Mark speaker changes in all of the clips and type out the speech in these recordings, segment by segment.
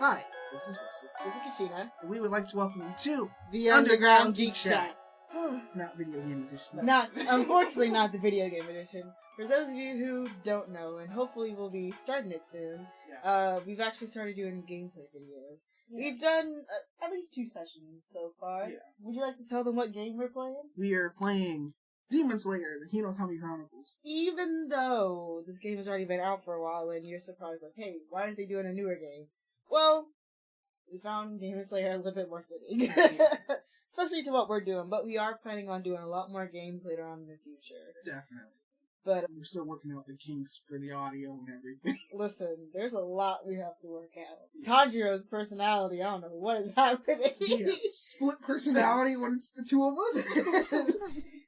Speaker 1: Hi, this is Wesley.
Speaker 2: This is Ka'shenia.
Speaker 1: And we would like to welcome you to
Speaker 2: The Underground Geek Shack.
Speaker 1: Not video game edition.
Speaker 2: Unfortunately, not the video game edition. For those of you who don't know, and hopefully we'll be starting it soon, we've actually started doing gameplay videos. Yeah. We've done at least 2 sessions so far. Yeah. Would you like to tell them what game we're playing?
Speaker 1: We are playing Demon Slayer, the Hinokami Chronicles.
Speaker 2: Even though this game has already been out for a while and you're surprised, like, hey, why aren't they doing a newer game? Well, we found Demon Slayer a little bit more fitting. Especially to what we're doing, but we are planning on doing a lot more games later on in the future.
Speaker 1: Definitely.
Speaker 2: But
Speaker 1: we're still working out the kinks for the audio and everything.
Speaker 2: Listen, there's a lot we have to work out. Tanjiro's personality, I don't know what is happening.
Speaker 1: He has a split personality when it's the two of us.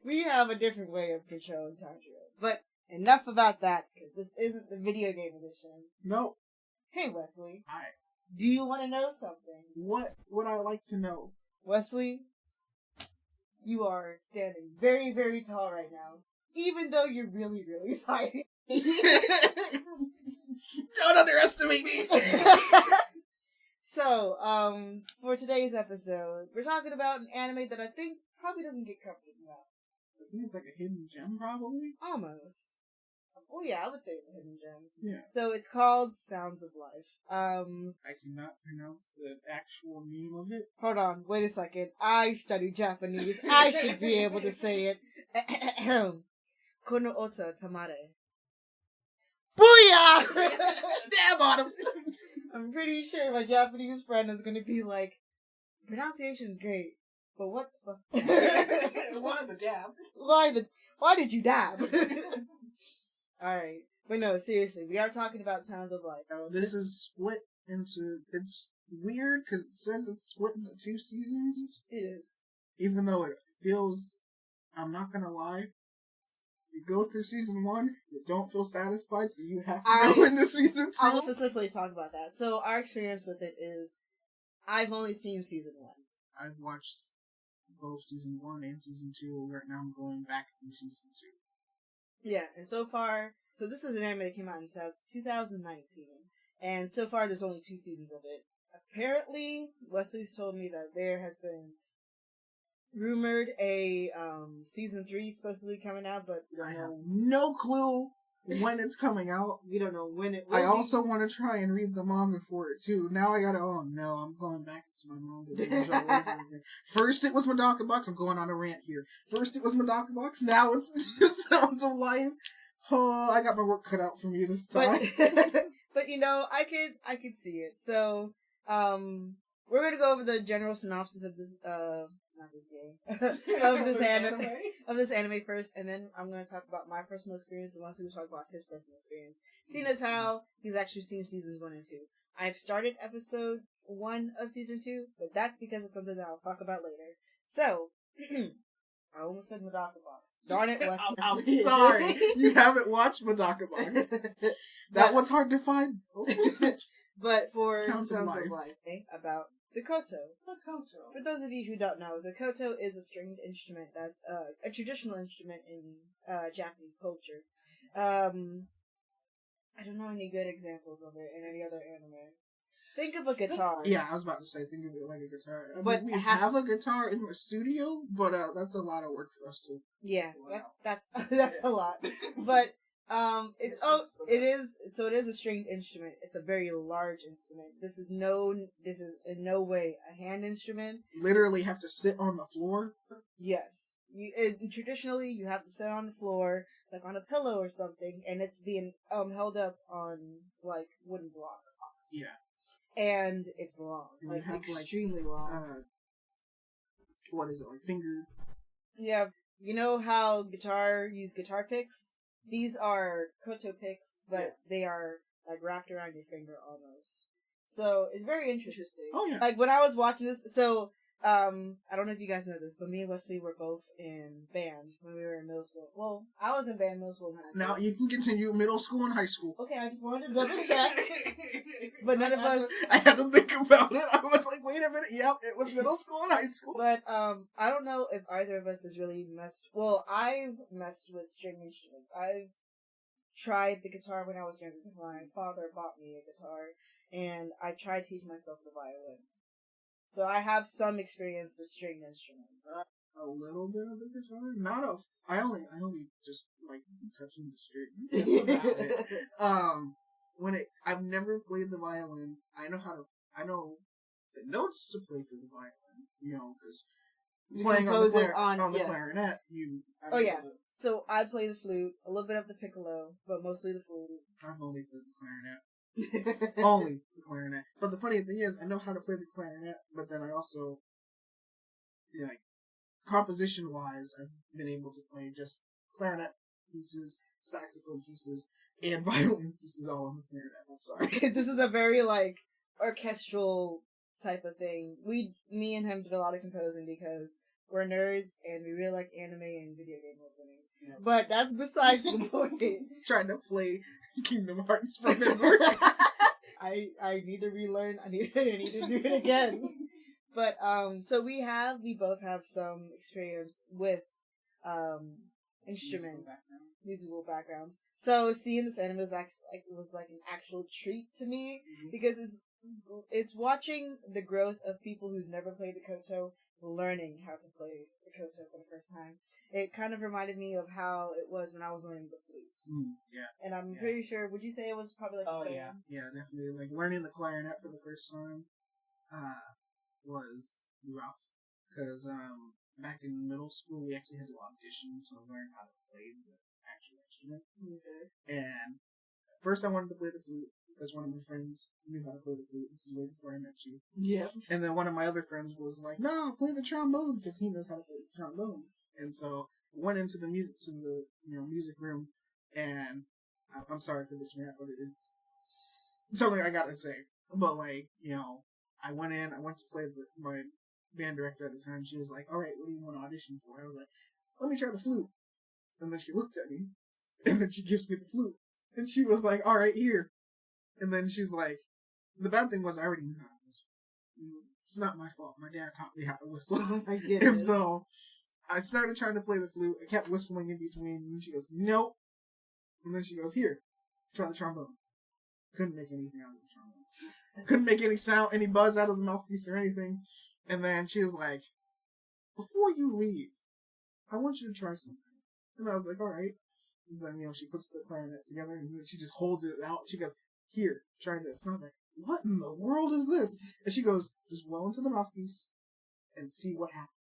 Speaker 2: We have a different way of controlling Tanjiro. But enough about that, because this isn't the video game edition.
Speaker 1: No.
Speaker 2: Hey, Wesley.
Speaker 1: Hi.
Speaker 2: Do you want to know something?
Speaker 1: What would I like to know?
Speaker 2: Wesley, you are standing very, very tall right now. Even though you're really, really tiny.
Speaker 1: Don't underestimate me!
Speaker 2: So, for today's episode, we're talking about an anime that I think probably doesn't get covered enough.
Speaker 1: I think it's like a hidden gem, probably?
Speaker 2: Almost. Oh yeah, I would say it's a hidden gem.
Speaker 1: Yeah.
Speaker 2: So it's called Sounds of Life.
Speaker 1: I cannot pronounce the actual name of it.
Speaker 2: Hold on, wait a second. I study Japanese. I should be able to say it. Kono ota tamare. Booyah!
Speaker 1: Dab on him!
Speaker 2: I'm pretty sure my Japanese friend is gonna be like, pronunciation's great, but what the fuck?
Speaker 1: Why the dab?
Speaker 2: Why did you dab? Alright. But no, seriously, we are talking about Sounds of Life.
Speaker 1: This is split into... It's weird, because it says it's split into 2 seasons.
Speaker 2: It is.
Speaker 1: Even though it feels... I'm not gonna lie. You go through season 1, you don't feel satisfied, so you have to go into season 2.
Speaker 2: I'll specifically talk about that. So our experience with it is, I've only seen season 1.
Speaker 1: I've watched both season 1 and season 2. Right now I'm going back through season 2.
Speaker 2: Yeah, and so far, so this is an anime that came out in 2019, and so far there's only 2 seasons of it. Apparently, Wesley's told me that there has been rumored a season 3 supposedly coming out, but we don't know.
Speaker 1: Have no clue when it's coming out.
Speaker 2: We don't know when it will.
Speaker 1: I also want to try and read the manga for it too. Now I gotta, oh no, I'm going back to my manga all over again. First it was Madoka Box, I'm going on a rant here. First it was Madoka Box, now it's Sounds of Life. Oh, I got my work cut out for me this time.
Speaker 2: But you know, I could see it. So, we're gonna go over the general synopsis of this, not this game, of this anime first, and then I'm going to talk about my personal experience, and Wesley will talk about his personal experience. Seeing as how he's actually seen seasons 1 and 2. I've started episode 1 of season 2, but that's because it's something that I'll talk about later. So, I almost said Madoka Box. Darn it, Wesley.
Speaker 1: I'm sorry. You haven't watched Madoka Box. That one's hard to find.
Speaker 2: But for
Speaker 1: Sounds of Life,
Speaker 2: about the koto. For those of you who don't know, the koto is a stringed instrument that's a traditional instrument in Japanese culture. I don't know any good examples of it in any other anime. Think of a guitar.
Speaker 1: Yeah, I was about to say, think of it like a guitar.
Speaker 2: But
Speaker 1: we have a guitar in the studio, but that's a lot of work for us to.
Speaker 2: Yeah, that's a lot. But it is a stringed instrument. It's a very large instrument. This is in no way a hand instrument.
Speaker 1: You literally have to sit on the floor.
Speaker 2: Yes. Traditionally, you have to sit on the floor, like on a pillow or something, and it's being held up on like wooden blocks.
Speaker 1: Yeah.
Speaker 2: And it's long, like extremely long.
Speaker 1: What is it, like finger?
Speaker 2: Yeah. You know how use guitar picks? These are koto picks, but they are like wrapped around your finger almost. So it's very interesting.
Speaker 1: Oh yeah.
Speaker 2: Like when I was watching this, so I don't know if you guys know this, but me and Wesley were both in band when we were in middle school. Well, I was in band middle school and high school.
Speaker 1: Now you can continue middle school and high school.
Speaker 2: Okay, I just wanted to double check. But none of us.
Speaker 1: I had to think about it. I was like, wait a minute. Yep, it was middle school and high school.
Speaker 2: But I don't know if either of us has really messed. Well, I've messed with string instruments. I've tried the guitar when I was younger. My father bought me a guitar, and I tried teaching myself the violin. So I have some experience with stringed instruments.
Speaker 1: A little bit of the guitar, not a. I only just like touching the strings. That's about it. I've never played the violin. I know the notes to play for the violin. Because playing on the clarinet,
Speaker 2: So I play the flute, a little bit of the piccolo, but mostly the flute.
Speaker 1: I've only played the clarinet. Only the clarinet. But the funny thing is, I know how to play the clarinet, but then I also, composition-wise, I've been able to play just clarinet pieces, saxophone pieces, and violin pieces all on the clarinet. I'm sorry.
Speaker 2: This is a very, orchestral type of thing. Me and him did a lot of composing because we're nerds and we really like anime and video game openings. Yeah. But that's besides the point.
Speaker 1: Trying to play Kingdom Hearts from memory.
Speaker 2: I need to relearn. I need to do it again. But so we both have some experience with instruments, musical backgrounds. So seeing this anime was actually was an actual treat to me because it's watching the growth of people who's never played the koto learning how to play the koto for the first time. It kind of reminded me of how it was when I was learning the flute.
Speaker 1: Yeah.
Speaker 2: And I'm pretty sure, would you say it was probably the same?
Speaker 1: Yeah, definitely. Learning the clarinet for the first time was rough. Because back in middle school, we actually had to audition to learn how to play the actual instrument.
Speaker 2: Okay.
Speaker 1: And first I wanted to play the flute because one of my friends knew how to play the flute. This is way before I met you.
Speaker 2: Yeah.
Speaker 1: And then one of my other friends was like, "No, play the trombone," because he knows how to play the trombone. And so went into the music room, and I'm sorry for this rant, but it's something I gotta say. But I went to play my band director at the time. She was like, "All right, what do you want to audition for?" I was like, "Let me try the flute." And then she looked at me, and then she gives me the flute, and she was like, "All right, here." And then she's like, the bad thing was I already knew how to whistle. It's not my fault. My dad taught me how to whistle.
Speaker 2: Oh my goodness.
Speaker 1: And so I started trying to play the flute. I kept whistling in between. And she goes, "Nope." And then she goes, "Here, try the trombone." Couldn't make anything out of the trombone. Couldn't make any sound, any buzz out of the mouthpiece or anything. And then she was like, "Before you leave, I want you to try something." And I was like, "All right." And then, she puts the clarinet together and she just holds it out. She goes, "Here, try this." And I was like, "What in the world is this?" And she goes, "Just blow into the mouthpiece and see what happens."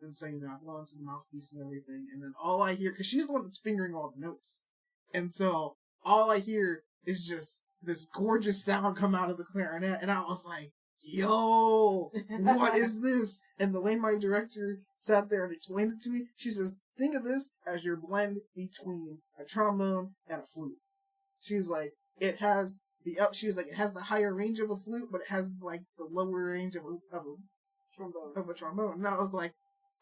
Speaker 1: And so, I blow into the mouthpiece and everything. And then all I hear, because she's the one that's fingering all the notes. And so all I hear is just this gorgeous sound come out of the clarinet. And I was like, "Yo, what is this?" And the way my director sat there and explained it to me, she says, "Think of this as your blend between a trombone and a flute." She's like, it has it has the higher range of a flute, but it has the lower range of a trombone. And I was like,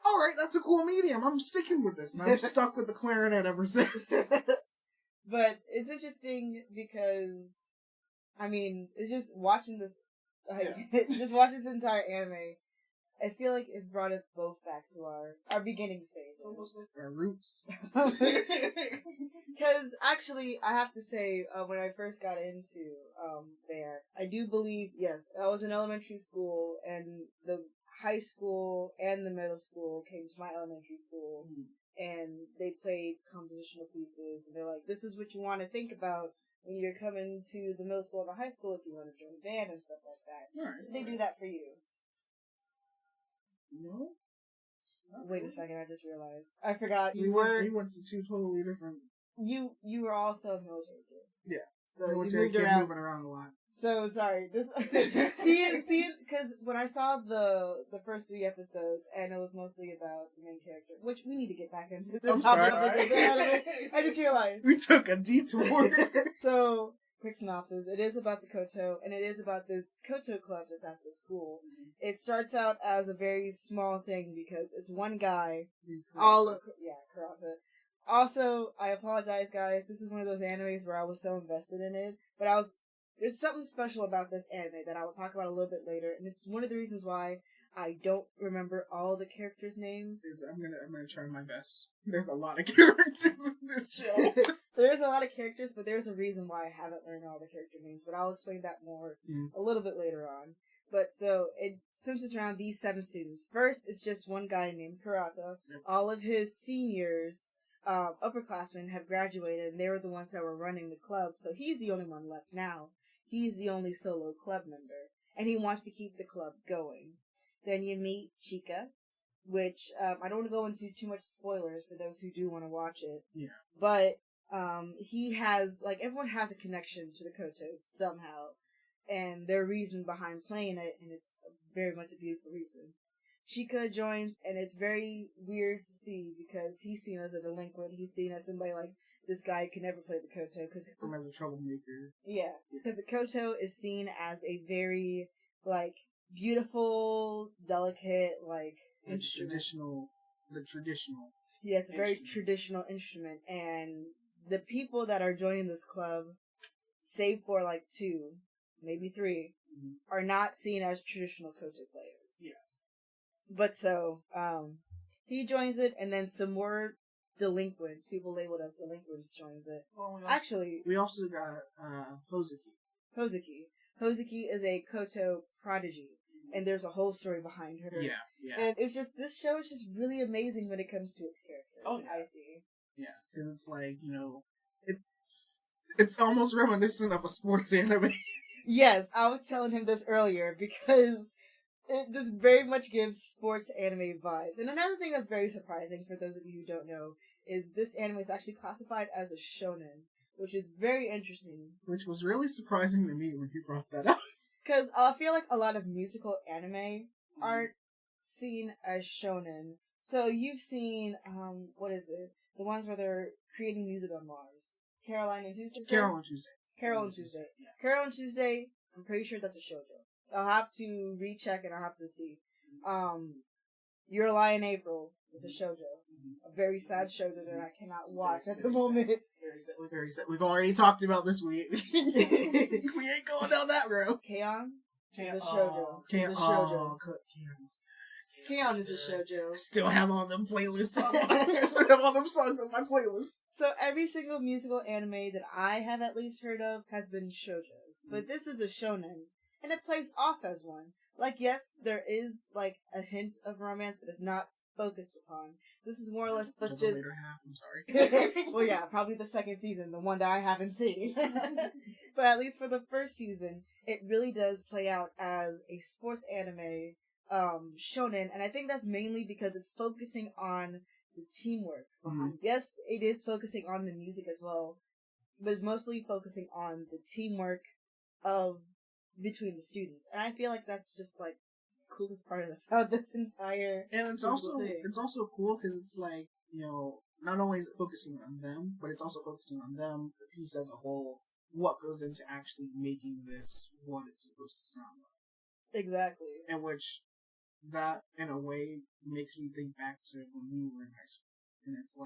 Speaker 1: "All right, that's a cool medium. I'm sticking with this." And I've stuck with the clarinet ever since.
Speaker 2: But it's interesting because, it's just watching this, just watching this entire anime. I feel like it's brought us both back to our beginning stage.
Speaker 1: Almost like our roots.
Speaker 2: Because actually, I have to say, when I first got into there, I do believe, yes, I was in elementary school, and the high school and the middle school came to my elementary school, and they played compositional pieces, and they're like, "This is what you want to think about when you're coming to the middle school and the high school if you want to join a band and stuff like that."
Speaker 1: Right,
Speaker 2: they do that for you.
Speaker 1: No?
Speaker 2: Wait a second, I just realized. I forgot.
Speaker 1: We went to two totally different...
Speaker 2: You were also a military kid.
Speaker 1: Yeah.
Speaker 2: So
Speaker 1: military
Speaker 2: kid
Speaker 1: moving around a lot.
Speaker 2: So, sorry. This see, because when I saw the first 3 episodes, and it was mostly about the main character, which we need to get back into this.
Speaker 1: I'm sorry.
Speaker 2: I just realized.
Speaker 1: We took a detour.
Speaker 2: So, quick synopsis. It is about the Koto, and it is about this Koto club that's at the school. Mm-hmm. It starts out as a very small thing because it's one guy. Karate. Also, I apologize, guys. This is one of those animes where I was so invested in it, but there's something special about this anime that I will talk about a little bit later, and it's one of the reasons why I don't remember all the characters' names.
Speaker 1: I'm gonna try my best. There's a lot of characters in this show.
Speaker 2: There's a lot of characters, but there's a reason why I haven't learned all the character names, but I'll explain that more a little bit later on. But so, it centers around these 7 students. First, it's just one guy named Karata.
Speaker 1: Yep.
Speaker 2: All of his seniors, upperclassmen, have graduated, and they were the ones that were running the club, so he's the only one left now. He's the only solo club member, and he wants to keep the club going. Then you meet Chica, which, I don't want to go into too much spoilers for those who do want to watch it.
Speaker 1: Yeah.
Speaker 2: But, he has, like, everyone has a connection to the Kotos somehow, and their reason behind playing it, and it's very much a beautiful reason. Chica joins, and it's very weird to see, because he's seen as a delinquent, he's seen as somebody like, this guy can never play the Koto, because...
Speaker 1: As a troublemaker.
Speaker 2: Yeah, because the Koto is seen as a very, beautiful, delicate, instrument.
Speaker 1: The traditional.
Speaker 2: Yes, a very traditional instrument, and the people that are joining this club, save for 2, maybe 3, are not seen as traditional Koto players.
Speaker 1: Yeah.
Speaker 2: But so, he joins it, and then some more delinquents, people labeled as delinquents, joins it.
Speaker 1: Well,
Speaker 2: we
Speaker 1: also got Hozuki.
Speaker 2: Hozuki is a Koto prodigy, and there's a whole story behind her.
Speaker 1: Yeah.
Speaker 2: And it's just, this show is just really amazing when it comes to its characters.
Speaker 1: Oh, yeah.
Speaker 2: I see.
Speaker 1: Yeah, because it's it's almost reminiscent of a sports anime.
Speaker 2: Yes, I was telling him this earlier, because this very much gives sports anime vibes. And another thing that's very surprising for those of you who don't know is this anime is actually classified as a shonen, which is very interesting.
Speaker 1: Which was really surprising to me when you brought that up.
Speaker 2: Because I feel like a lot of musical anime aren't seen as shonen. So you've seen, what is it? The ones where they're creating music on Mars. Carol and Tuesday. Yeah. Carol and Tuesday, I'm pretty sure that's a shoujo. I'll have to recheck and I'll have to see. Your Lie in April is a shoujo. A very sad shoujo that I cannot watch at the moment.
Speaker 1: Very sad. We've already talked about this. We ain't going down that road.
Speaker 2: K-On! Is a shoujo. K-On! Is a shoujo.
Speaker 1: I still have all them playlists on I still have all them songs on my playlist.
Speaker 2: So every single musical anime that I have at least heard of has been shoujos. But this is a shonen. And it plays off as one. Yes, there is, a hint of romance, but it's not focused upon. This is more or less,
Speaker 1: the later half, I'm sorry.
Speaker 2: Well, yeah, probably the second season, the one that I haven't seen. But at least for the first season, it really does play out as a sports anime, shonen, and I think that's mainly because it's focusing on the teamwork. Yes, it is focusing on the music as well, but it's mostly focusing on the teamwork between the students, and I feel like that's just the coolest part of this entire.
Speaker 1: And it's also cool because it's not only is it focusing on them, but it's also focusing on them, the piece as a whole, what goes into actually making this what it's supposed to sound like.
Speaker 2: Exactly.
Speaker 1: And which that in a way makes me think back to when we were in high school, and it's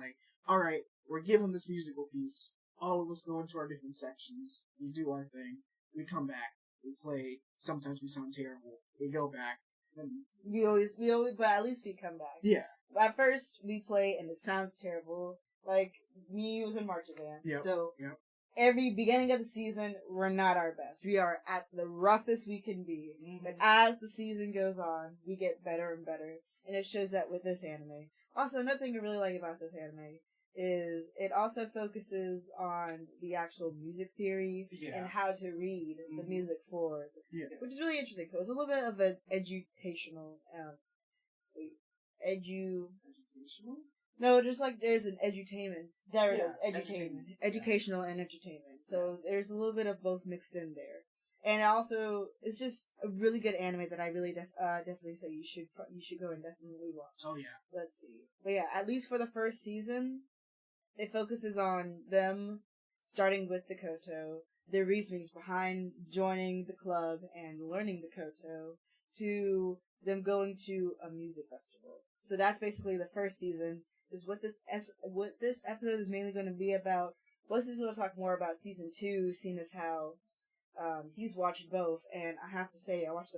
Speaker 1: alright, we're given this musical piece, all of us go into our different sections, we do our thing, we come back. We play. Sometimes we sound terrible. We go back. And
Speaker 2: we always, but at least we come back.
Speaker 1: Yeah.
Speaker 2: At first, we play and it sounds terrible. Me was in marching band.
Speaker 1: Yep.
Speaker 2: So,
Speaker 1: yep.
Speaker 2: Every beginning of the season, we're not our best. We are at the roughest we can be. But as the season goes on, we get better and better. And it shows that with this anime. Also, another thing I really like about this anime is it also focuses on the actual music theory and how to read the music for, which is really interesting. So it's a little bit of an educational, educational? No, just there's an edutainment. There it is, edutainment. Educational and entertainment. So there's a little bit of both mixed in there. And also, it's just a really good anime that I really definitely say you should go and definitely watch.
Speaker 1: Oh yeah.
Speaker 2: Let's see. But yeah, at least for the first season, it focuses on them starting with the Koto, their reasonings behind joining the club and learning the Koto, to them going to a music festival. So that's basically the first season. Is what this episode is mainly going to be about. Wesley's going to talk more about season 2, seeing as how he's watched both, and I have to say, I watched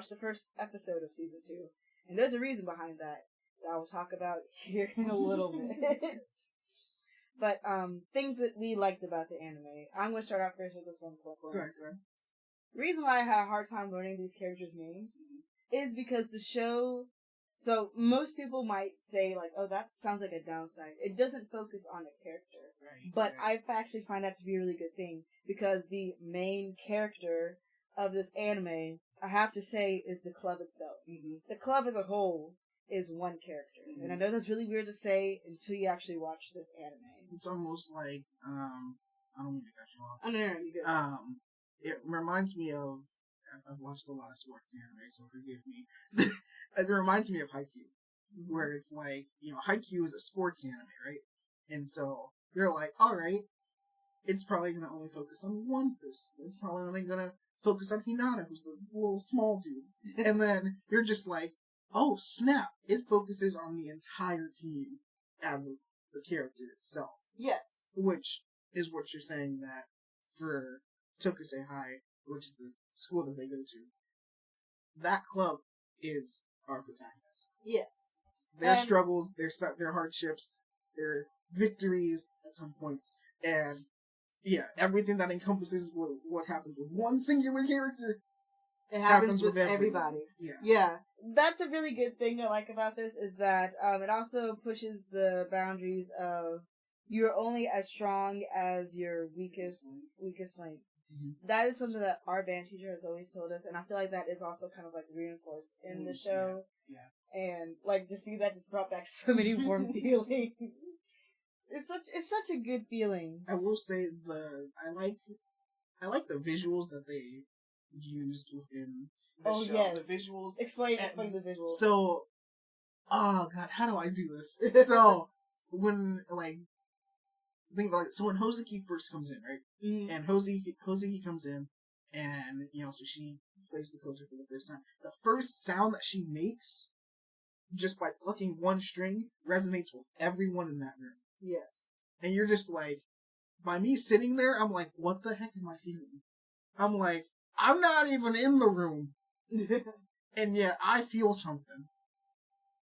Speaker 2: the first episode of season 2, and there's a reason behind that I will talk about here in a little bit. But things that we liked about the anime. I'm going to start out first with this one.
Speaker 1: Good.
Speaker 2: The reason why I had a hard time learning these characters' names is because the show. So most people might say like, "Oh, that sounds like a downside." It doesn't focus on a character, but I actually find that to be a really good thing because the main character of this anime, I have to say, is the club itself.
Speaker 1: Mm-hmm.
Speaker 2: The club as a whole is one character, and I know that's really weird to say until you actually watch this anime.
Speaker 1: It's almost like I don't mean to cut you off.
Speaker 2: Oh, no, you good.
Speaker 1: It reminds me of, I've watched a lot of sports anime, so forgive me. It reminds me of Haikyuu, where it's like, Haikyuu is a sports anime, right? And so you're like, all right, it's probably going to only focus on one person. It's probably only going to focus on Hinata, who's the little small dude. And then you're just like, oh, snap. It focuses on the entire team as the character itself.
Speaker 2: Yes.
Speaker 1: Which is what you're saying that for Tokusei High, which is the school that they go to, that club is our protagonist.
Speaker 2: Yes.
Speaker 1: Their struggles, their hardships, their victories at some points, and yeah, everything that encompasses what happens with one singular character.
Speaker 2: It happens with everybody. Yeah. That's a really good thing I like about this is that it also pushes the boundaries of you're only as strong as your weakest link. Mm-hmm. That is something that our band teacher has always told us, and I feel like that is also kind of like reinforced in the show.
Speaker 1: Yeah.
Speaker 2: And like to see that just brought back so many warm feelings. It's such a good feeling.
Speaker 1: I will say I like the visuals that they used within the show.
Speaker 2: Yes.
Speaker 1: The visuals.
Speaker 2: Explain the visuals.
Speaker 1: So, oh god, how do I do this? So when think about it. So when Hozuki first comes in, right? Mm. And Hozuki comes in, and so she plays the koto for the first time. The first sound that she makes, just by plucking one string, resonates with everyone in that room.
Speaker 2: Yes.
Speaker 1: And you're just like, by me sitting there, I'm like, what the heck am I feeling? I'm like, I'm not even in the room. And yet I feel something.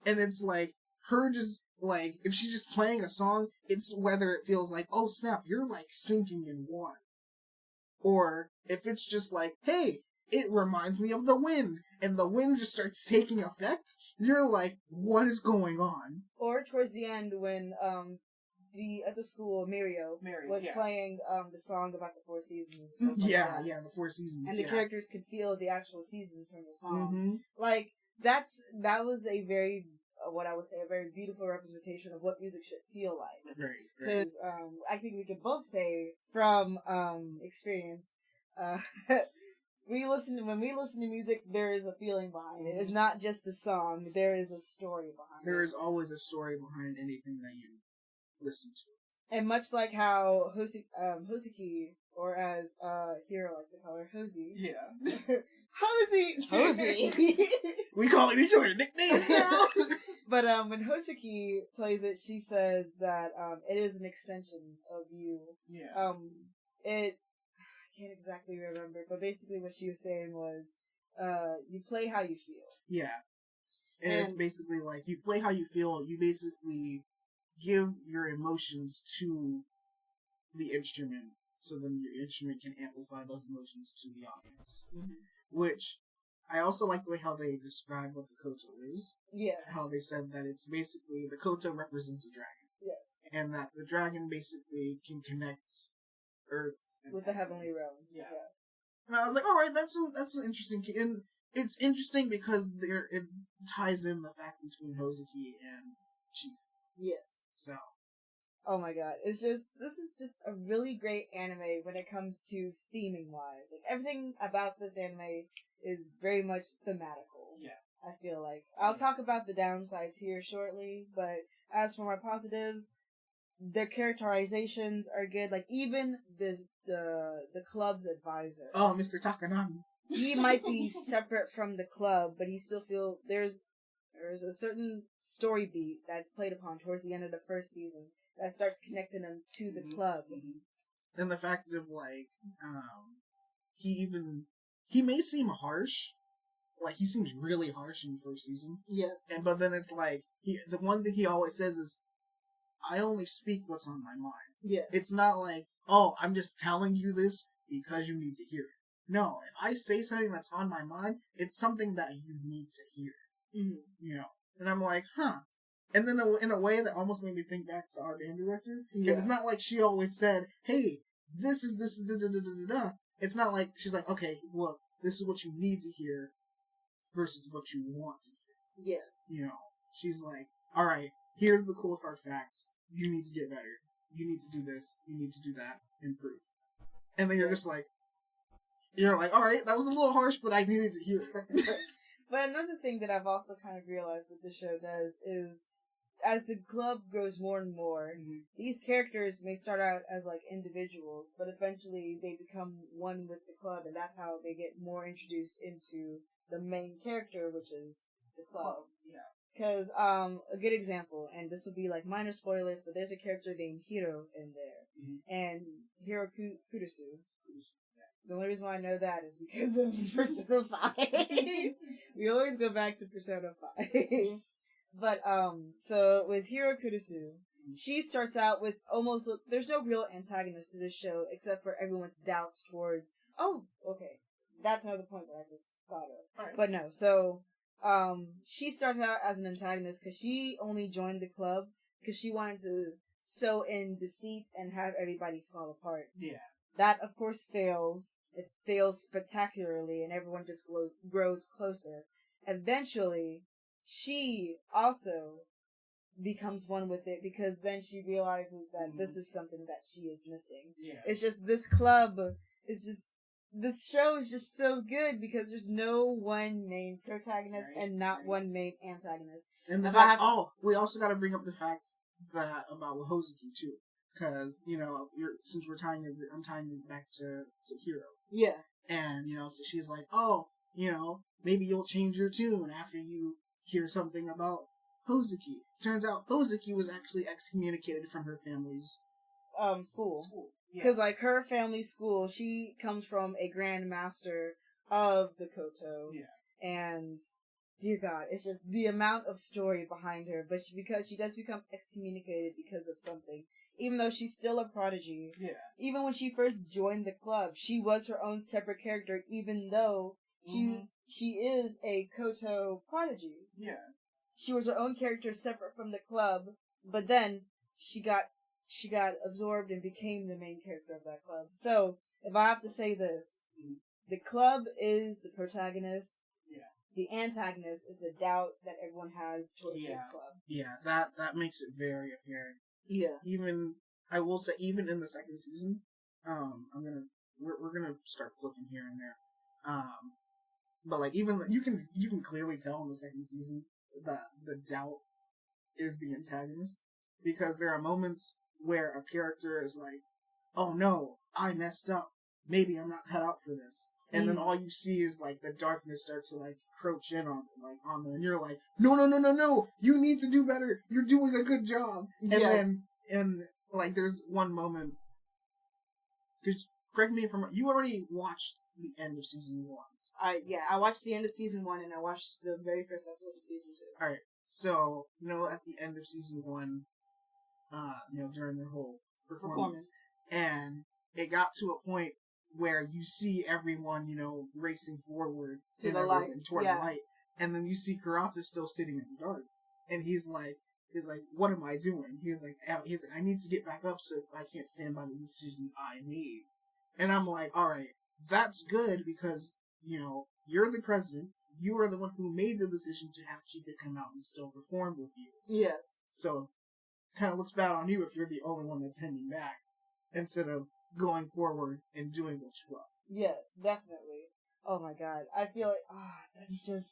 Speaker 1: And it's like, her just, like, if she's just playing a song, it's whether it feels like, oh snap, you're like sinking in water. Or if it's just like, hey, it reminds me of the wind, and the wind just starts taking effect, you're like, what is going on?
Speaker 2: Or towards the end when, at the school, Mirio was playing the song about the 4 seasons.
Speaker 1: The 4 seasons.
Speaker 2: And the characters could feel the actual seasons from the song. Mm-hmm. Like, that was a very, what I would say, a very beautiful representation of what music should feel like.
Speaker 1: Right.
Speaker 2: Because I think we can both say from experience, when we listen to music, there is a feeling behind it. It's not just a song. There is a story behind it.
Speaker 1: There is always a story behind anything that you listen to.
Speaker 2: And much like how Hozuki, or as Hiro likes to call her, Hosey.
Speaker 1: Yeah.
Speaker 2: Hosey!
Speaker 1: We call each other nicknames now!
Speaker 2: But when Hozuki plays it, she says that it is an extension of you.
Speaker 1: Yeah.
Speaker 2: I can't exactly remember, but basically what she was saying was, you play how you feel.
Speaker 1: Yeah. And basically, like, you play how you feel, you basically give your emotions to the instrument, so then your instrument can amplify those emotions to the audience. Mm-hmm. Which, I also like the way how they describe what the koto is.
Speaker 2: Yes.
Speaker 1: How they said that it's basically, the koto represents a dragon.
Speaker 2: Yes.
Speaker 1: And that the dragon basically can connect Earth
Speaker 2: with the heavenly realms.
Speaker 1: Yeah. And I was like, alright, that's an interesting, and it's interesting because it ties in the fact between Hozuki and Chief.
Speaker 2: Yes.
Speaker 1: So.
Speaker 2: Oh my god, this is just a really great anime when it comes to theming wise. Like, everything about this anime is very much thematical.
Speaker 1: Yeah.
Speaker 2: I feel like. I'll talk about the downsides here shortly, but as for my positives, their characterizations are good. Like, even the club's advisor.
Speaker 1: Oh, Mr. Takanami.
Speaker 2: He might be separate from the club, but he still feel there's a certain story beat that's played upon towards the end of the first season that starts connecting them to the club.
Speaker 1: Mm-hmm. And the fact of, like, he may seem harsh, like, he seems really harsh in the first season.
Speaker 2: Yes.
Speaker 1: But then it's like, the one thing he always says is, I only speak what's on my mind.
Speaker 2: Yes.
Speaker 1: It's not like, oh, I'm just telling you this because you need to hear it. No, if I say something that's on my mind, it's something that you need to hear.
Speaker 2: Mm-hmm.
Speaker 1: You know? And I'm like, huh. And then in a way that almost made me think back to our band director.
Speaker 2: Yeah.
Speaker 1: It's not like she always said, hey, this is da da da da da da. It's not like she's like, okay, look, this is what you need to hear versus what you want to hear.
Speaker 2: Yes.
Speaker 1: You know, she's like, all right, here are the cold hard facts. You need to get better. You need to do this. You need to do that. Improve. And then you're just like, all right, that was a little harsh, but I needed to hear it.
Speaker 2: But another thing that I've also kind of realized what the show does is, as the club grows more and more, these characters may start out as like individuals, but eventually they become one with the club, and that's how they get more introduced into the main character, which is the club.
Speaker 1: Yeah.
Speaker 2: Because a good example, and this will be like minor spoilers, but there's a character named Hiro in there, and Hiro Kurusu. The only reason why I know that is because of Persona 5. We always go back to Persona 5. But, so with Hiro Kurusu, she starts out with almost, there's no real antagonist to this show except for everyone's doubts towards, oh, okay, that's another point that I just thought of. Right. But no, so, she starts out as an antagonist because she only joined the club because she wanted to sow in deceit and have everybody fall apart.
Speaker 1: Yeah.
Speaker 2: That, of course, fails. It fails spectacularly, and everyone just grows closer. Eventually, she also becomes one with it, because then she realizes that this is something that she is missing.
Speaker 1: Yeah.
Speaker 2: It's just, this club is just, this show is just so good because there's no one main protagonist and not one main antagonist.
Speaker 1: And we also got to bring up the fact that about Hozuki, too. Because, you know, since I'm tying it back to Hiro.
Speaker 2: Yeah.
Speaker 1: And, you know, so she's like, oh, you know, maybe you'll change your tune after you hear something about Hozuki. Turns out Hozuki was actually excommunicated from her family's
Speaker 2: school.
Speaker 1: Yeah.
Speaker 2: Because, like, her family school, she comes from a Grand Master of the Koto.
Speaker 1: Yeah.
Speaker 2: And, dear God, it's just the amount of story behind her. But because she does become excommunicated because of something. Even though she's still a prodigy.
Speaker 1: Yeah.
Speaker 2: Even when she first joined the club, she was her own separate character, even though she is a Koto prodigy.
Speaker 1: Yeah.
Speaker 2: She was her own character separate from the club, but then she got absorbed and became the main character of that club. So, if I have to say this, the club is the protagonist.
Speaker 1: Yeah.
Speaker 2: The antagonist is the doubt that everyone has towards this club.
Speaker 1: Yeah, that makes it very apparent.
Speaker 2: Yeah.
Speaker 1: Even, I will say, even in the second season, we're gonna start flipping here and there. But like, even, you can clearly tell in the second season that the doubt is the antagonist. Because there are moments where a character is like, oh no, I messed up. Maybe I'm not cut out for this. And then all you see is like the darkness start to like crouch in on them, and you're like, no, you need to do better. You're doing a good job. And then like there's one moment. Correct me if I'm wrong. You already watched the end of season 1.
Speaker 2: I watched the end of season 1, and I watched the very first episode of season 2.
Speaker 1: All right, so you know at the end of season 1, you know during their whole performance, and it got to a point where you see everyone, you know, racing forward
Speaker 2: toward the light,
Speaker 1: and then you see Karata still sitting in the dark, and he's like, what am I doing? He's like, I need to get back up, so if I can't stand by the decision I made. And I'm like, all right, that's good because, you know, you're the president, you are the one who made the decision to have Chica come out and still perform with you.
Speaker 2: Yes.
Speaker 1: So, kind of looks bad on you if you're the only one that's hanging back, instead of going forward and doing what you love.
Speaker 2: Yes, definitely. Oh my god. I feel like,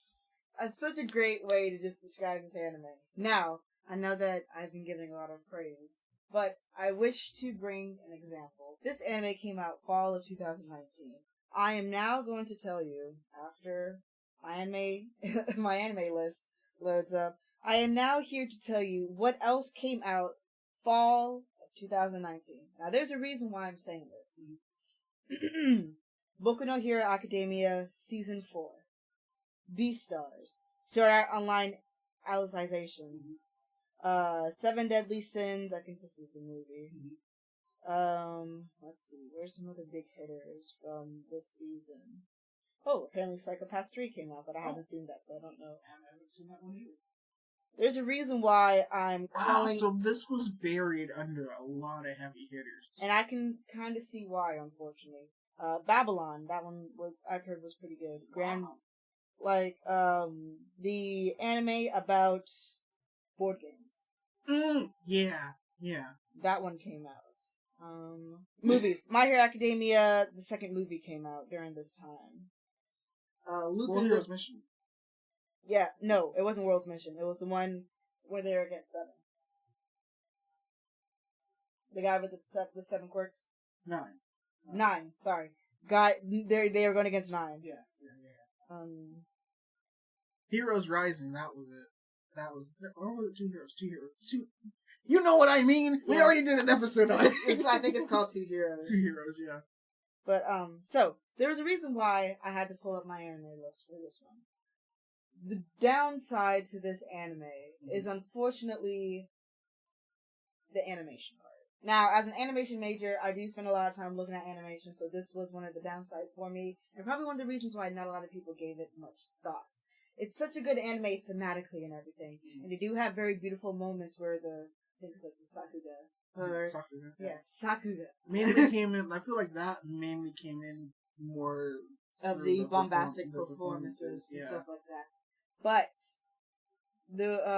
Speaker 2: that's such a great way to just describe this anime. Now, I know that I've been giving a lot of praise, but I wish to bring an example. This anime came out fall of 2019. I am now going to tell you, after my anime list loads up, I am now here to tell you what else came out fall 2019. Now, there's a reason why I'm saying this. Boku no Hero Academia Season 4. Beastars. Sword Art Online Alicization. Seven Deadly Sins. I think this is the movie. Let's see. Where's some other big hitters from this season? Oh, apparently Psycho-Pass 3 came out, but I haven't seen that, so I don't know.
Speaker 1: I haven't seen that one either.
Speaker 2: There's a reason why I'm calling...
Speaker 1: so this was buried under a lot of heavy hitters.
Speaker 2: And I can kind of see why, unfortunately. Babylon, that one I've heard was pretty good. The anime about board games.
Speaker 1: Yeah.
Speaker 2: That one came out. Movies. My Hero Academia, the second movie came out during this time.
Speaker 1: World Heroes Mission.
Speaker 2: Yeah, no, it wasn't World's Mission. It was the one where they were against Seven. The guy with the seven quirks? Nine, sorry. They were going against Nine.
Speaker 1: Yeah. Heroes Rising, that was it. Or was it Two Heroes? You know what I mean? We already did an episode on it.
Speaker 2: I think it's called Two Heroes.
Speaker 1: Two Heroes, yeah.
Speaker 2: But, so, there was a reason why I had to pull up my anime list for this one. The downside to this anime is, unfortunately, the animation part. Now, as an animation major, I do spend a lot of time looking at animation, so this was one of the downsides for me, and probably one of the reasons why not a lot of people gave it much thought. It's such a good anime thematically and everything, and they do have very beautiful moments where things like the Sakuga. Sakuga.
Speaker 1: Mainly came in, I feel like that mainly came in more
Speaker 2: of the bombastic performances and stuff like that. But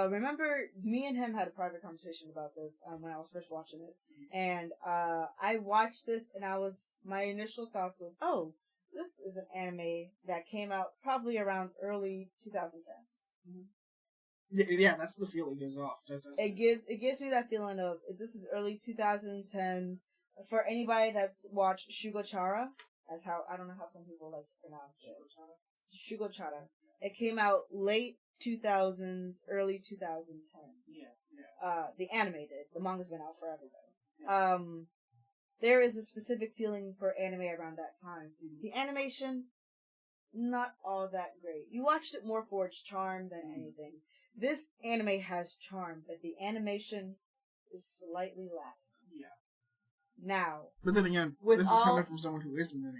Speaker 2: remember, me and him had a private conversation about this when I was first watching it, and I watched this, and my initial thoughts was, oh, this is an anime that came out probably around early 2010s.
Speaker 1: Yeah, that's the feeling it gives off.
Speaker 2: It gives me that feeling of this is early 2010s. For anybody that's watched Shugochara, I don't know how some people like to pronounce it. Shugochara. It came out late 2000s, early 2010s.
Speaker 1: Yeah.
Speaker 2: The anime did. The manga's been out forever though. Yeah. There is a specific feeling for anime around that time. The animation, not all that great. You watched it more for its charm than anything. This anime has charm, but the animation is slightly lacking.
Speaker 1: Yeah.
Speaker 2: Now,
Speaker 1: but then again, this is coming from someone who isn't an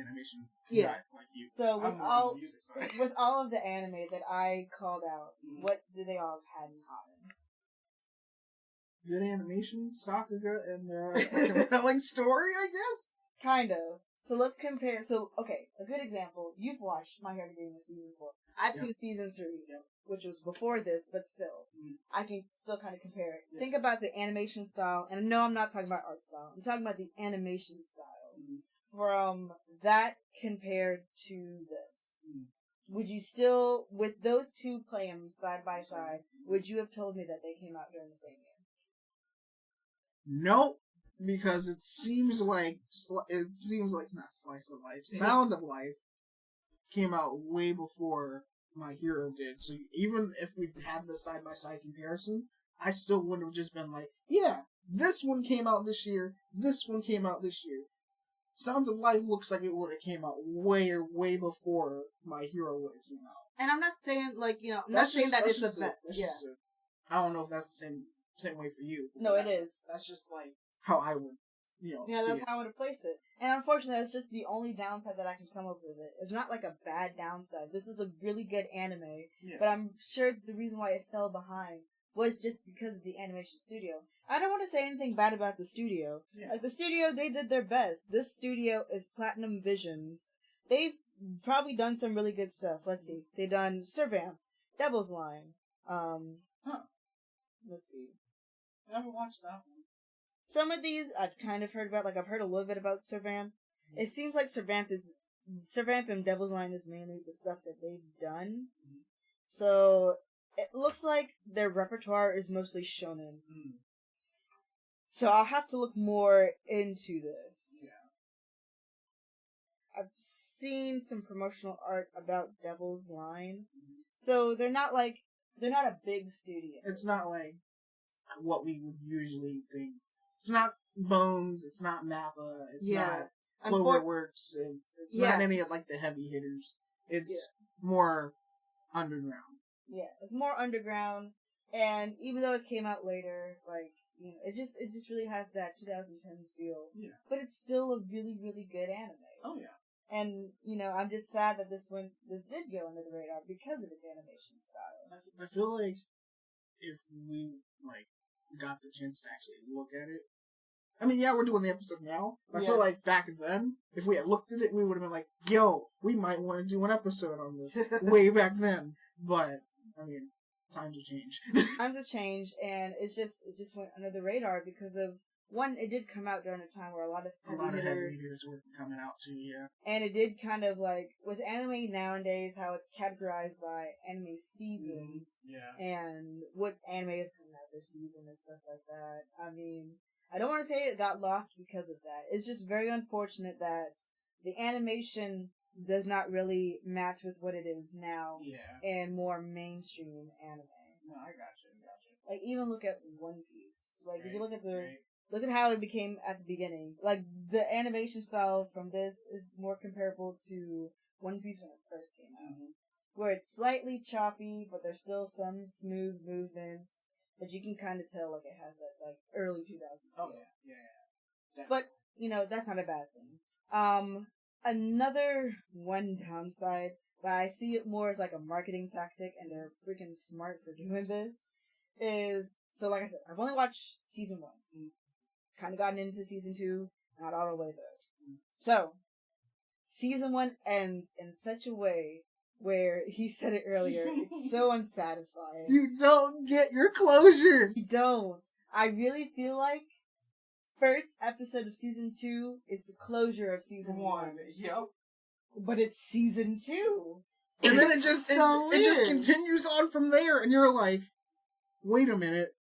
Speaker 1: animation guy like you.
Speaker 2: So with all of the anime that I called out, what do they all have in common?
Speaker 1: Good animation, Sakuga, and a compelling story, I guess?
Speaker 2: Kind of. So let's compare. So, okay, a good example. You've watched My Hero Academia Season 4. I've seen Season 3, which was before this, but still. I can still kind of compare it. Yeah. Think about the animation style, and no, I'm not talking about art style. I'm talking about the animation style. From that compared to this. Would you still, with those two playing side by side, would you have told me that they came out during the same year?
Speaker 1: Nope, because it seems like not Slice of Life, Sound of Life came out way before My Hero did. So even if we had the side by side comparison, I still wouldn't have just been like, yeah, this one came out this year, this one came out this year. Sounds of Life looks like it would have came out way before My Hero would have came out.
Speaker 2: And I'm not saying I'm not saying that it's a bet.
Speaker 1: I don't know if that's the same way for you.
Speaker 2: No, it is.
Speaker 1: That's just like how I would,
Speaker 2: that's how I would place it. And unfortunately, that's just the only downside that I can come up with it. It's not like a bad downside. This is a really good anime, but I'm sure the reason why it fell behind was just because of the animation studio. I don't want to say anything bad about the studio. Like, the studio, they did their best. This studio is Platinum Visions. They've probably done some really good stuff. Let's see. They've done Servamp, Devil's Line. Let's see.
Speaker 1: I haven't watched that one.
Speaker 2: Some of these I've kind of heard about. Like, I've heard a little bit about Servamp. It seems like Servamp and Devil's Line is mainly the stuff that they've done. So it looks like their repertoire is mostly shonen. So I'll have to look more into this. I've seen some promotional art about Devil's Line. So they're not a big studio.
Speaker 1: It's not like what we would usually think. It's not Bones, it's not Mappa, it's not Cloverworks, it's not any of like the heavy hitters. It's more underground.
Speaker 2: Yeah, it's more underground, And even though it came out later, like, you know, it just really has that 2010s feel.
Speaker 1: Yeah.
Speaker 2: But it's still a really, really good anime.
Speaker 1: Oh yeah.
Speaker 2: And, you know, I'm just sad that this did go under the radar because of its animation style.
Speaker 1: I feel like if we, like, got the chance to actually look at it, I mean, yeah, we're doing the episode now. I feel like back then, if we had looked at it, we would have been like, yo, we might want to do an episode on this way back then. But, I mean, times have changed.
Speaker 2: Times have changed, and it just went under the radar because of, one, it did come out during a time where a lot of heavy
Speaker 1: hitters were coming out too, yeah.
Speaker 2: And it did kind of like, with anime nowadays, how it's categorized by anime seasons.
Speaker 1: Yeah.
Speaker 2: And what anime is coming out this season and stuff like that. I mean, I don't want to say it got lost because of that. It's just very unfortunate that the animation does not really match with what it is now.
Speaker 1: Yeah.
Speaker 2: And more mainstream anime.
Speaker 1: No, I got you.
Speaker 2: Like, even look at One Piece. Like, if you look at look at how it became at the beginning. Like, the animation style from this is more comparable to One Piece when it first came out.
Speaker 1: Mm-hmm.
Speaker 2: Where it's slightly choppy, but there's still some smooth movements. But you can kind of tell, like, it has that, like, early 2000s.
Speaker 1: Oh, yeah.
Speaker 2: But, you know, that's not a bad thing. Another one downside, but I see it more as, like, a marketing tactic, and they're freaking smart for doing this, is, so like I said, I've only watched season 1. Kind of gotten into season 2, not all the way though. So, season 1 ends in such a way where, he said it earlier, it's so unsatisfying.
Speaker 1: You don't get your closure!
Speaker 2: You don't. I really feel like first episode of season 2 is the closure of season 1.
Speaker 1: Yep.
Speaker 2: But it's season 2.
Speaker 1: And then it just continues on from there, and you're like, wait a minute.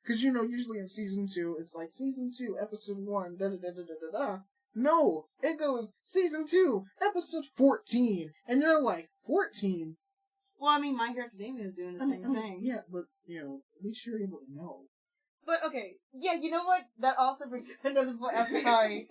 Speaker 1: Because, you know, usually in season 2, it's like, season 2, episode 1, da-da-da-da-da-da. No, it goes, season 2, episode 14. And you're like, 14?
Speaker 2: Well, I mean, My Hero Academia is doing the same thing.
Speaker 1: Yeah, but, you know, at least you're able to know.
Speaker 2: But, okay, yeah, you know what? That also brings another point. I'm sorry.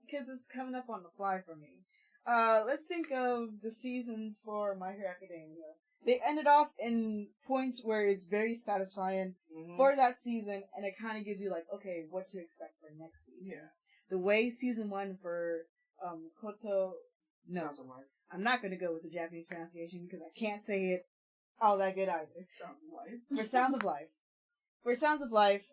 Speaker 2: Because it's coming up on the fly for me. Let's think of the seasons for My Hero Academia. They ended off in points where it's very satisfying for that season, and it kind of gives you, like, okay, what to expect for next season. Yeah. The way season 1 for Koto... No,
Speaker 1: Sounds of Life.
Speaker 2: I'm not going to go with the Japanese pronunciation because I can't say it all that good either.
Speaker 1: Sounds of Life.
Speaker 2: For Sounds of Life. For Sounds of Life,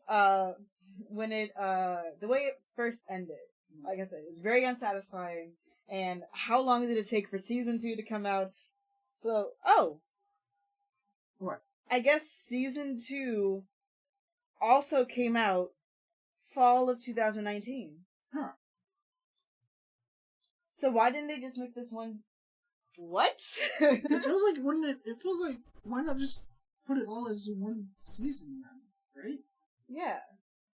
Speaker 2: when it, the way it first ended, like I said, it's very unsatisfying, and how long did it take for season 2 to come out? So,
Speaker 1: What?
Speaker 2: I guess season 2 also came out fall of 2019.
Speaker 1: Huh.
Speaker 2: So why didn't they just make this one? What?
Speaker 1: It feels like, it feels like, why not just put it all as one season then, right?
Speaker 2: Yeah.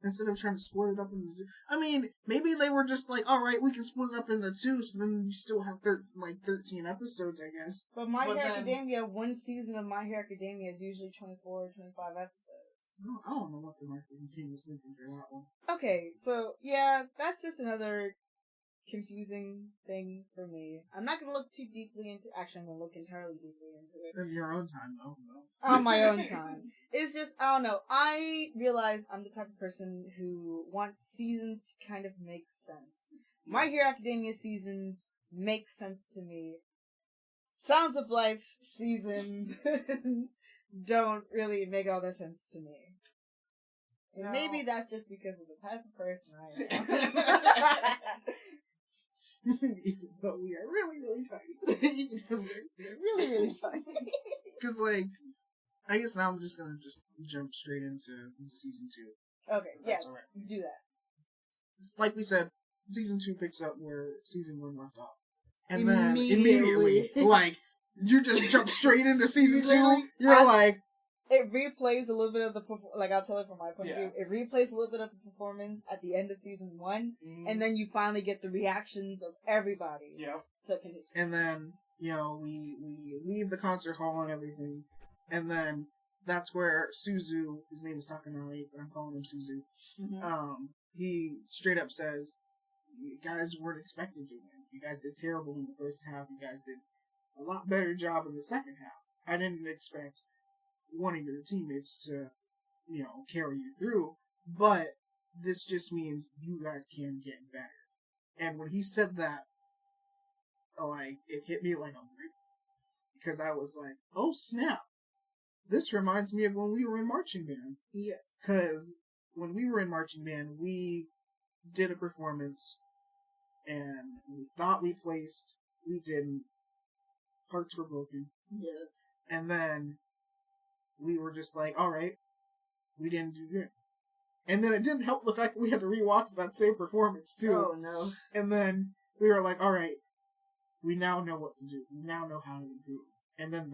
Speaker 1: Instead of trying to split it up into two. I mean, maybe they were just like, alright, we can split it up into 2, so then you still have 13 episodes, I guess.
Speaker 2: But My Hero Academia, one season of My Hero Academia is usually 24 or 25 episodes.
Speaker 1: I don't know what the marketing team was thinking for that one.
Speaker 2: Okay, so, yeah, that's just another confusing thing for me. I'm not going to look too deeply into... Actually, I'm going to look entirely deeply into it.
Speaker 1: In your own time, though.
Speaker 2: On my own time. It's just, I don't know. I realize I'm the type of person who wants seasons to kind of make sense. My Hero Academia seasons make sense to me. Sounds of Life's seasons don't really make all that sense to me. And maybe that's just because of the type of person I am.
Speaker 1: Even though we are really, really tiny. Even though we're really, really tiny. Because, like, I guess now I'm just gonna jump straight into season 2.
Speaker 2: Okay, yes, right. Do that.
Speaker 1: Like we said, season 2 picks up where season 1 left off. And then, immediately, like, you just jump straight into season 2, you're like...
Speaker 2: It replays a little bit of the... Like, I'll tell it from my point of view. It replays a little bit of the performance at the end of season 1, and then you finally get the reactions of everybody.
Speaker 1: Yeah.
Speaker 2: So continue.
Speaker 1: And then, you know, we leave the concert hall and everything, and then that's where Suzu, his name is Takanari, but I'm calling him Suzu, he straight up says, you guys weren't expected to win. You guys did terrible in the first half. You guys did a lot better job in the second half. I didn't expect one of your teammates to, carry you through, but this just means you guys can get better. And when he said that, like, it hit me like a brick, because I was like, oh snap, this reminds me of when we were in marching band.
Speaker 2: Yeah.
Speaker 1: Because when we were in marching band, we did a performance, and we thought we placed, we didn't, hearts were broken.
Speaker 2: Yes.
Speaker 1: And then we were just like, alright, we didn't do good. And then it didn't help the fact that we had to rewatch that same performance, too.
Speaker 2: Oh, no.
Speaker 1: And then we were like, alright, we now know what to do. We now know how to improve. And then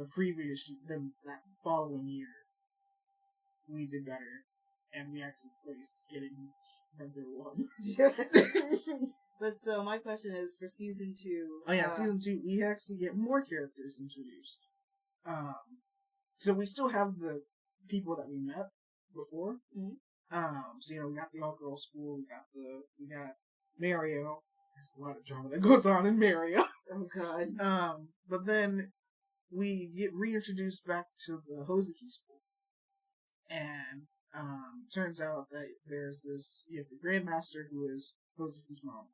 Speaker 1: then that following year, we did better. And we actually placed getting number 1.
Speaker 2: But so, my question is, for season 2...
Speaker 1: Oh yeah, season 2, we actually get more characters introduced. So we still have the people that we met before.
Speaker 2: Mm-hmm.
Speaker 1: So, we got the all-girl school, we got Mario. There's a lot of drama that goes on in Mario.
Speaker 2: Oh, God.
Speaker 1: But then we get reintroduced back to the Hozuki school. And, turns out that there's you have the Grandmaster who is Hozuki's mom.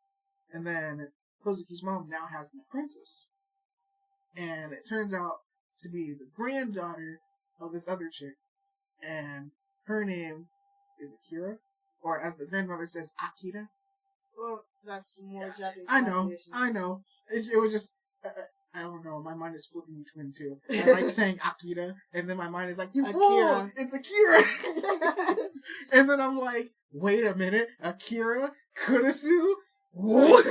Speaker 1: And then Hozuki's mom now has an apprentice. And it turns out to be the granddaughter of this other chick. And her name is Akira. Or as the grandmother says, Akira.
Speaker 2: Well, that's more Japanese
Speaker 1: I
Speaker 2: pronunciation.
Speaker 1: know. It was just... I don't know, my mind is flipping between two. I like saying Akira, and then my mind is like, you fool! It's Akira! And then I'm like, wait a minute, Akira? Kurisu? What?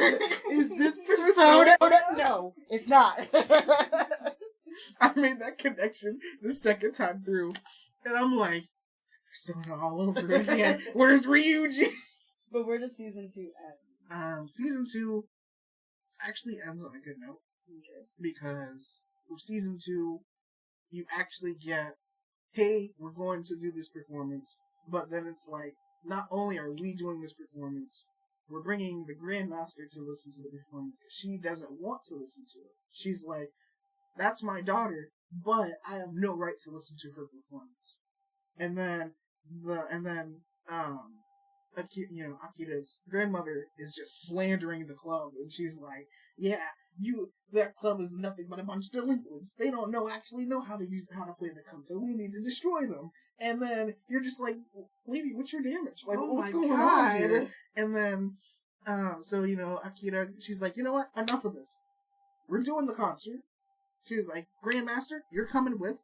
Speaker 2: Is this Persona? No, it's not.
Speaker 1: I made that connection the second time through, and I'm like, it's Persona all over again. Where's Ryuji?
Speaker 2: But where does season 2 end?
Speaker 1: Season 2 actually ends on a good note.
Speaker 2: Okay.
Speaker 1: Because with season 2, you actually get, hey, we're going to do this performance, but then it's like, not only are we doing this performance, we're bringing the Grandmaster to listen to the performance, because she doesn't want to listen to it. She's like, that's my daughter, but I have no right to listen to her performance. And then, Akira's grandmother is just slandering the club, and she's like, yeah, that club is nothing but a bunch of delinquents. They don't actually know how to play the koto. We need to destroy them. And then you're just like, lady, what's your damage? Like, what's going on here? And then, Akira, she's like, you know what? Enough of this. We're doing the concert. She's like, Grandmaster, you're coming with.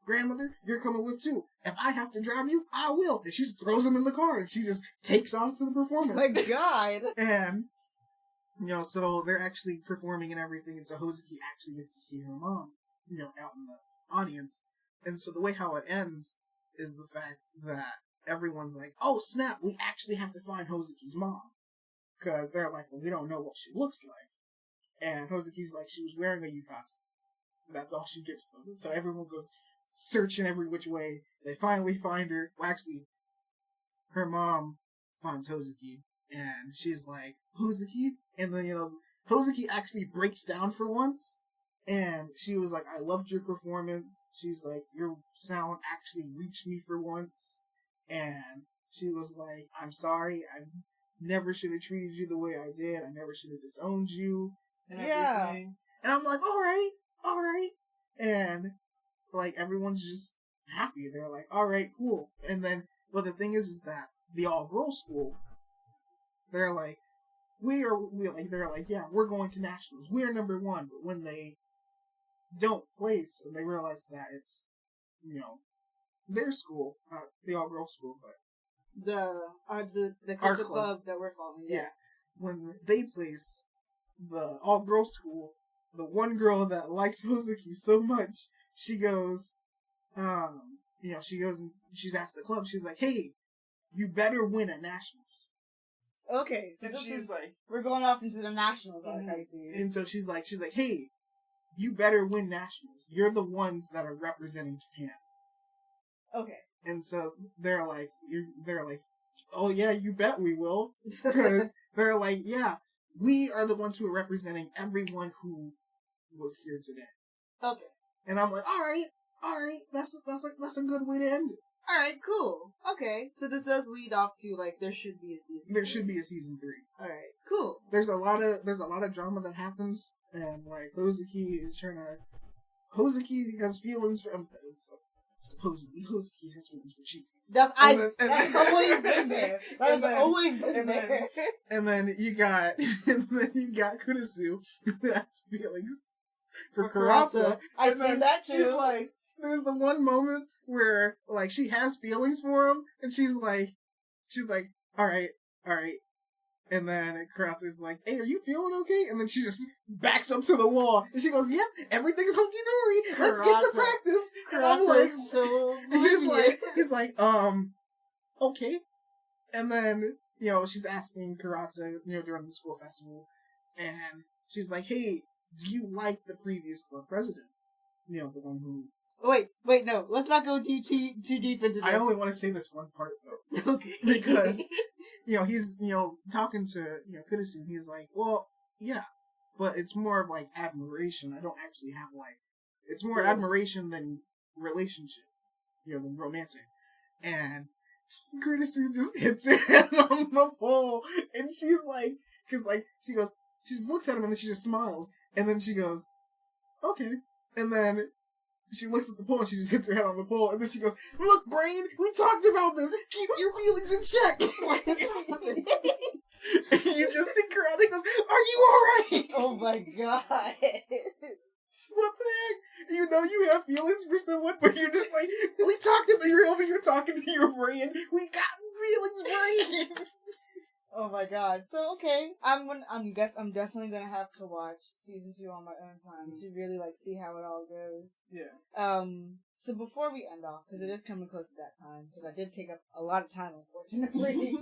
Speaker 1: Grandmother, you're coming with too. If I have to drive you, I will. And she just throws him in the car and she just takes off to the performance.
Speaker 2: My God.
Speaker 1: And, so they're actually performing and everything, and so Hozuki actually gets to see her mom, out in the audience. And so the way how it ends is the fact that everyone's like, oh snap, we actually have to find Hozuki's mom. Because they're like, well, we don't know what she looks like. And Hozuki's like, she was wearing a yukata. That's all she gives them. So everyone goes searching every which way. They finally find her. Well, actually, her mom finds Hozuki. And she's like, Hozuki? And then, Hozuki actually breaks down for once. And she was like, I loved your performance. She's like, your sound actually reached me for once. And she was like, I'm sorry. I never should have treated you the way I did. I never should have disowned you. And everything. And I'm like, alright. And, like, everyone's just happy. They're like, alright, cool. And then, but the thing is that the all-girls school, they're like, they're like, yeah, we're going to nationals. We're number 1. But when they don't place, and they realize that it's, their school, not the all-girls school, but
Speaker 2: the culture club that we're following.
Speaker 1: Yeah. When they place the all-girls school, the one girl that likes Hozuki so much, she goes, and she's asked the club, she's like, hey, you better win at nationals.
Speaker 2: Okay, so
Speaker 1: she's like,
Speaker 2: we're going off into the nationals, I see.
Speaker 1: And so she's like, hey, you better win nationals. You're the ones that are representing Japan.
Speaker 2: Okay.
Speaker 1: And so they're like, oh yeah, you bet we will. Because they're like, yeah, we are the ones who are representing everyone who was here today.
Speaker 2: Okay.
Speaker 1: And I'm like, alright, that's a good way to end it.
Speaker 2: Alright, cool. Okay, so this does lead off to, like, there should be a season 3.
Speaker 1: There should be a season 3.
Speaker 2: Alright, cool.
Speaker 1: There's a lot of drama that happens, and, like, Hozuki has feelings for, supposedly, Hozuki has feelings for Chief.
Speaker 2: That's always been there. That has always been there.
Speaker 1: And then you got Kurisu, who has feelings for Kurasa.
Speaker 2: I see that too.
Speaker 1: She's like, there's the one moment where, like, she has feelings for him, and she's like, alright. And then Kurasu's like, hey, are you feeling okay? And then she just backs up to the wall, and she goes, yep, everything's hunky-dory, let's get to practice. And I'm like,
Speaker 2: so
Speaker 1: he's like, okay. And then, she's asking Kurasa, during the school festival, and she's like, hey, do you like the previous club president? The one who...
Speaker 2: Wait, no, let's not go too deep into this.
Speaker 1: I only want to say this one part, though.
Speaker 2: Okay.
Speaker 1: Because, he's, talking to, Kurisu, and he's like, well, yeah, but it's more of, like, admiration. I don't actually have, like... It's more admiration than relationship, than romantic. And Kurisu just hits her head on the pole, and she's like... Because, like, she just looks at him, and then she just smiles, and then she goes, okay. And then... She looks at the pole and she just hits her head on the pole, and then she goes, look, brain, we talked about this. Keep your feelings in check. And you just see Karate goes, are you alright?
Speaker 2: Oh my god.
Speaker 1: What the heck? You have feelings for someone, but you're just like, we talked about, you're over here talking to your brain. We got feelings, brain.
Speaker 2: Oh my god. So, okay. I'm definitely gonna have to watch season 2 on my own time to really, like, see how it all goes.
Speaker 1: Yeah.
Speaker 2: So before we end off, because it is coming close to that time, because I did take up a lot of time, unfortunately,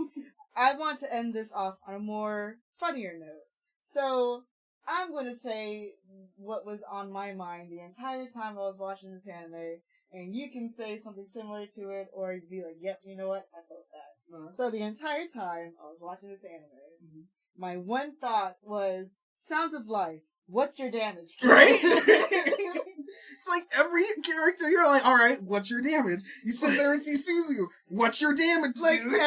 Speaker 2: I want to end this off on a more funnier note. So, I'm gonna say what was on my mind the entire time I was watching this anime, and you can say something similar to it, or you'd be like, yep, you know what? I felt that. So the entire time I was watching this anime, my one thought was, Sounds of Life, what's your damage?
Speaker 1: Right? It's like every character, you're like, alright, what's your damage? You sit there and see Suzu, what's your damage,
Speaker 2: like,
Speaker 1: dude?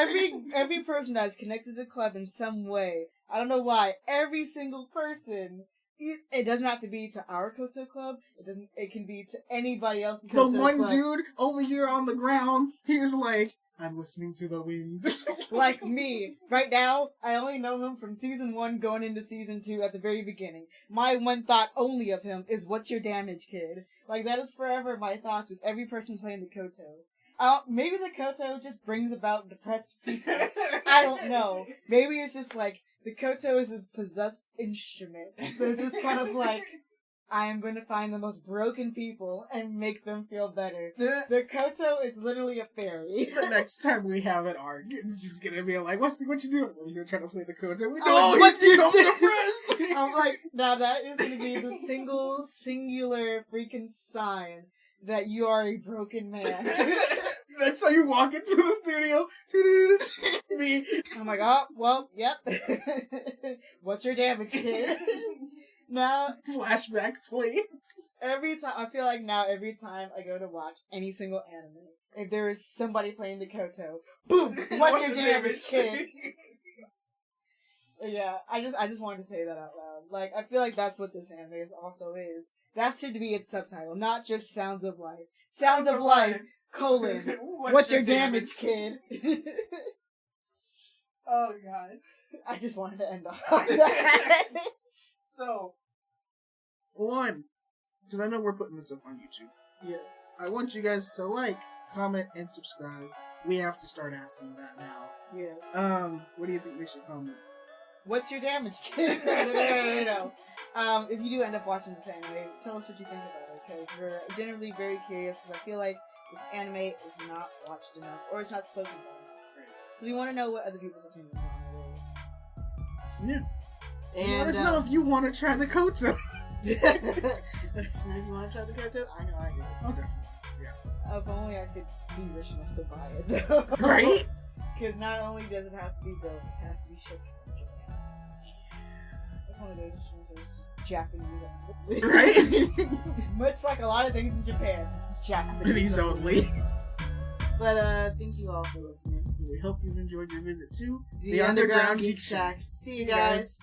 Speaker 2: every person that's connected to the club in some way, I don't know why, every single person, it doesn't have to be to our Koto club, it can be to anybody else's Koto club.
Speaker 1: The one dude over here on the ground, he's like, I'm listening to the wind.
Speaker 2: Like me. Right now, I only know him from season 1 going into season 2 at the very beginning. My one thought only of him is, what's your damage, kid? Like, that is forever my thoughts with every person playing the Koto. Maybe the Koto just brings about depressed people. I don't know. Maybe it's just like, the Koto is this possessed instrument. So it's just kind of like, I am going to find the most broken people and make them feel better. The Koto is literally a fairy.
Speaker 1: The next time we have an arc, it's just going to be like, what you doing? You're trying to play the Koto.
Speaker 2: I'm like, now that is going to be the singular freaking sign that you are a broken man.
Speaker 1: Next time you walk into the studio, me.
Speaker 2: I'm like, oh, well, yep. What's your damage, kid? Now,
Speaker 1: flashback, please.
Speaker 2: Every time I go to watch any single anime, if there is somebody playing the Koto, boom, what's your damage, kid? Yeah, I just wanted to say that out loud. Like, I feel like that's what this anime also is. That should be its subtitle, not just Sounds of Life. Sounds of Life, colon, what's your damage, kid?
Speaker 1: Oh, God.
Speaker 2: I just wanted to end off on that.
Speaker 1: So, one, because I know we're putting this up on YouTube.
Speaker 2: Yes.
Speaker 1: I want you guys to like, comment, and subscribe. We have to start asking that now.
Speaker 2: Yes.
Speaker 1: What do you think we should comment?
Speaker 2: What's your damage, kid? No. If you do end up watching this anime, tell us what you think about it, because we're generally very curious, because I feel like this anime is not watched enough, or it's not spoken about enough. Right. So we want to know what other people's opinions on it is.
Speaker 1: Yeah.
Speaker 2: And
Speaker 1: let us know if you want to try the Koto.
Speaker 2: If you want to try the Koto, I know I do.
Speaker 1: Oh, definitely. Yeah.
Speaker 2: If only I could be rich enough to buy it, though.
Speaker 1: Right?
Speaker 2: Because not only does it have to be built, it has to be shipped from Japan. That's one of holidays, so it's just Japanese.
Speaker 1: Right?
Speaker 2: Much like a lot of things in Japan, it's Japanese
Speaker 1: only.
Speaker 2: But thank you all for listening.
Speaker 1: We hope you've enjoyed your visit to
Speaker 2: the Underground Geek Shack. See you guys.